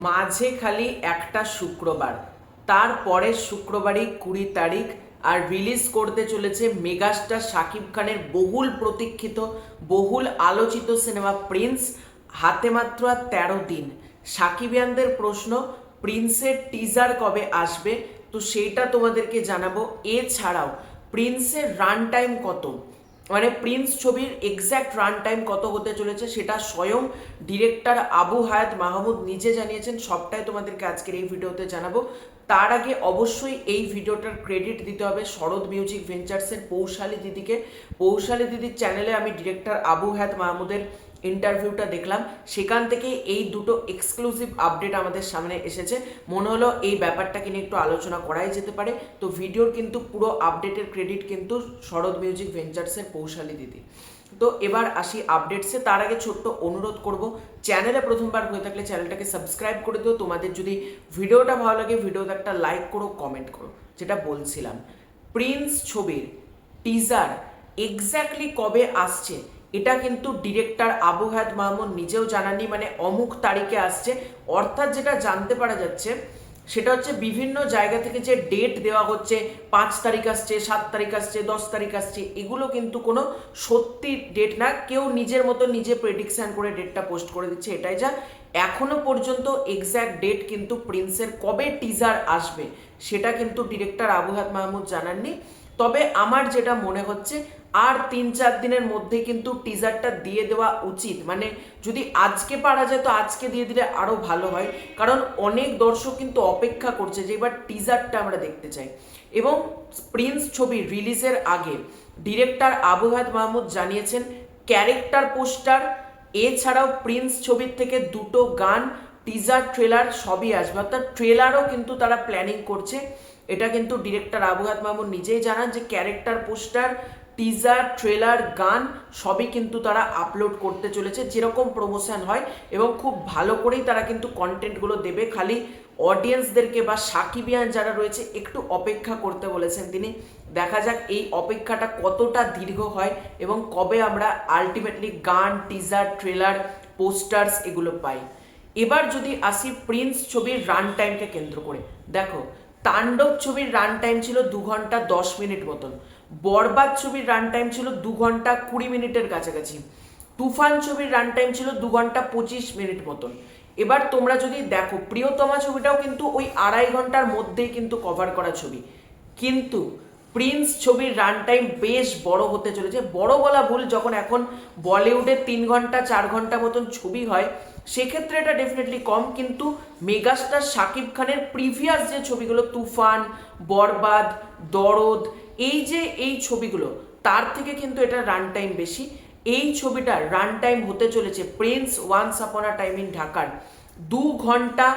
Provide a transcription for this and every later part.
মাঝে খালি একটা শুক্রবার, তারপরের শুক্রবারই 20 তারিখ আর রিলিজ করতে চলেছে মেগাস্টার শাকিব খানের বহুল প্রতীক্ষিত বহুল আলোচিত সিনেমা প্রিন্স। হাতে মাত্র আর 13 দিন। সাকিবিয়ানদের প্রশ্ন, প্রিন্সের টিজার কবে আসবে, তো সেইটা তোমাদেরকে জানাবো। এছাড়াও প্রিন্সের রান টাইম কত, মানে প্রিন্স ছবির এক্স্যাক্ট রান টাইম কত হতে চলেছে সেটা স্বয়ং ডিরেক্টর আবু হায়াত মাহমুদ নিজে জানিয়েছেন। সবটাই তোমাদেরকে আজকের এই ভিডিওতে জানাবো। তার আগে অবশ্যই এই ভিডিওটার ক্রেডিট দিতে হবে শরৎ মিউজিক ভেঞ্চার্সের পৌশালী দিদিকে। পৌশালী দিদির চ্যানেলে আমি ডিরেক্টর আবু হায়াত মাহমুদের ইন্টারভিউটা দেখলাম, সেখান থেকে এই দুটো এক্সক্লুসিভ আপডেট আমাদের সামনে এসেছে। মনে হলো এই ব্যাপারটাকে নিয়ে একটু আলোচনা করাই যেতে পারে। তো ভিডিওর কিন্তু পুরো আপডেটের ক্রেডিট কিন্তু শরৎ মিউজিক ভেঞ্চার্সের পৌশালী দিদি। তো এবার আসি আপডেটসে। তার আগে ছোট্ট অনুরোধ করব, চ্যানেলে প্রথমবার হয়ে থাকলে চ্যানেলটাকে সাবস্ক্রাইব করে দিও। তোমাদের যদি ভিডিওটা ভালো লাগে ভিডিওতে একটা লাইক করো, কমেন্ট করো। যেটা বলছিলাম, প্রিন্স ছবির টিজার এক্স্যাক্টলি কবে আসছে এটা কিন্তু ডিরেক্টর আবু হায়াত মাহমুদ নিজেও জানাননি, মানে অমুক তারিখে আসছে। অর্থাৎ যেটা জানতে পারা যাচ্ছে সেটা হচ্ছে বিভিন্ন জায়গা থেকে যে ডেট দেওয়া হচ্ছে, 5 তারিখ আসছে, 7 তারিখ আসছে, 10 তারিখ আসছে, এগুলো কিন্তু কোনো সত্যি ডেট না। কেউ নিজের মতো নিজে প্রেডিকশন করে ডেটটা পোস্ট করে দিচ্ছে, এটাই যা। এখনো পর্যন্ত এক্স্যাক্ট ডেট কিন্তু প্রিন্সের কবে টিজার আসবে সেটা কিন্তু ডিরেক্টর আবু হায়াত মাহমুদ জানাননি। তবে আমার যেটা মনে হচ্ছে আর 3-4 দিনের মধ্যে কিন্তু টিজারটা দিয়ে দেওয়া উচিত। মানে যদি আজকে পারা যায় তো আজকে দিয়ে দিলে আরো ভালো হয়, কারণ অনেক দর্শক কিন্তু অপেক্ষা করছে যে এবার টিজারটা আমরা দেখতে চাই। এবং প্রিন্স ছবি রিলিজের আগে ডিরেক্টর আবু হায়াত মাহমুদ জানিয়েছেন ক্যারেক্টার পোস্টার, এছাড়াও প্রিন্স ছবির থেকে 2টো গান, টিজার, ট্রেলার সবই আসবে। অর্থাৎ ট্রেলারও কিন্তু তারা প্ল্যানিং করছে। এটা কিন্তু ডিরেক্টর আবু হায়াত মাহমুদ নিজেই জানান যে ক্যারেক্টার পোস্টার, টিজার, ট্রেলার, গান সবই কিন্তু তারা আপলোড করতে চলেছে, যেরকম প্রমোশন হয়। এবং খুব ভালো করেই তারা কিন্তু কন্টেন্টগুলো দেবে। খালি অডিয়েন্সদেরকে বা সাকিবিয়ান যারা রয়েছে একটু অপেক্ষা করতে বলেছেন তিনি। দেখা যাক এই অপেক্ষাটা কতটা দীর্ঘ হয় এবং কবে আমরা আলটিমেটলি গান, টিজার, ট্রেলার, পোস্টার্স এগুলো পাই। এবার যদি আসি প্রিন্স ছবির রান টাইমকে কেন্দ্র করে, দেখো তাণ্ডব ছবির রান টাইম ছিল 2 ঘন্টা 10 মিনিট মতন, বরবাদ ছবির রান টাইম ছিল 2 ঘন্টা 20 মিনিটের কাছাকাছি, তুফান ছবির রান টাইম ছিল 2 ঘন্টা 25 মিনিট মতন। এবার তোমরা যদি দেখো প্রিয়তমা ছবিটাও কিন্তু ওই 2.5 ঘন্টার মধ্যেই কিন্তু কভার করা ছবি, কিন্তু প্রিন্স ছবির রান টাইম বেশ বড় হতে চলেছে। বড় বলা ভুল, যখন এখন বলিউডে 3 ঘন্টা 4 ঘন্টা মতন ছবি হয় সেক্ষেত্রে এটা ডেফিনেটলি কম, কিন্তু মেগাস্টার শাকিব খানের প্রিভিয়াস যে ছবিগুলো তুফান, বরবাদ, দরদ, এই ছবিগুলো তার থেকে কিন্তু এটা রান টাইম বেশি। এই ছবিটার রান টাইম হতে চলেছে Prince once upon a time in ঢাকার 2 ঘন্টা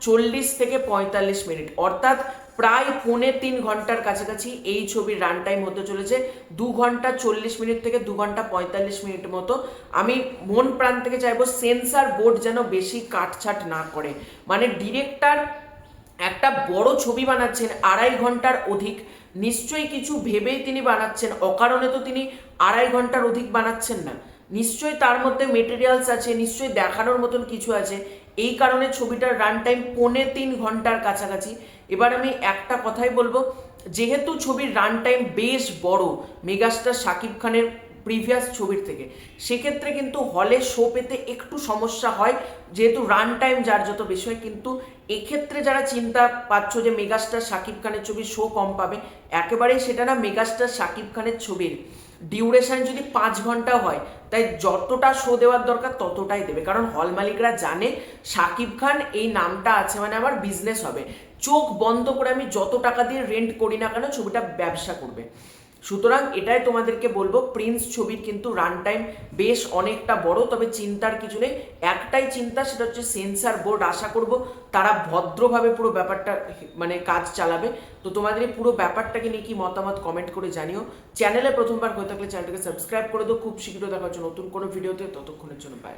40 থেকে 45 মিনিট, অর্থাৎ প্রায় 3.25 ঘন্টার কাছাকাছি এই ছবির রান টাইম হতে চলেছে। 2 ঘন্টা 40 মিনিট থেকে 2 ঘন্টা 45 মিনিট মতো। আমি মন প্রাণ থেকে চাইবো সেন্সার বোর্ড যেন বেশি কাটছাট না করে। মানে ডিরেক্টর একটা বড় ছবি বানাচ্ছেন 2.5 ঘন্টার অধিক, নিশ্চয়ই কিছু ভেবেই তিনি বানাচ্ছেন, অকারণে তো তিনি 2.5 ঘন্টার অধিক বানাচ্ছেন না। নিশ্চয়ই তার মধ্যে মেটেরিয়ালস আছে, নিশ্চয়ই দেখানোর মতন কিছু আছে। এই কারণে ছবিটার রান টাইম 3.25 ঘন্টার কাছাকাছি। এবার আমি একটা কথাই বলবো, যেহেতু ছবির রান টাইম বেশ বড় মেগাস্টার শাকিব খানের প্রিভিয়াস ছবির থেকে, সেক্ষেত্রে কিন্তু হলে শো পেতে একটু সমস্যা হয়, যেহেতু রান টাইম যার যত বেশি হয়। কিন্তু এক্ষেত্রে যারা চিন্তা পাচ্ছ যে মেগাস্টার শাকিব খানের ছবির শো কম পাবে, একেবারেই সেটা না। মেগাস্টার শাকিব খানের ছবির ডিউরেশন যদি 5 ঘন্টা হয়, তাই যতটা শো দেওয়ার দরকার ততটাই দেবে, কারণ হল মালিকরা জানে শাকিব খান এই নামটা আছে মানে আমার বিজনেস হবে। চোখ বন্ধ করে আমি যত টাকা দিয়ে রেন্ট করি না কেন ছবিটা ব্যবসা করবে। সুতরাং এটাই তোমাদেরকে বলবো, প্রিন্স ছবির কিন্তু রান টাইম বেশ অনেকটা বড়। তবে চিন্তার কিছু নেই, একটাই চিন্তা, সেটা হচ্ছে সেন্সার বোর্ড। আশা করব তারা ভদ্রভাবে পুরো ব্যাপারটা মানে কাজ চালাবে। তো তোমাদের এই পুরো ব্যাপারটাকে নিয়ে কি মতামত কমেন্ট করে জানিও। চ্যানেলে প্রথমবার হয়ে থাকলে চ্যানেলটাকে সাবস্ক্রাইব করে দাও। খুব শীঘ্র দেখা হচ্ছে নতুন কোনো ভিডিওতে, ততক্ষণের জন্য বাই।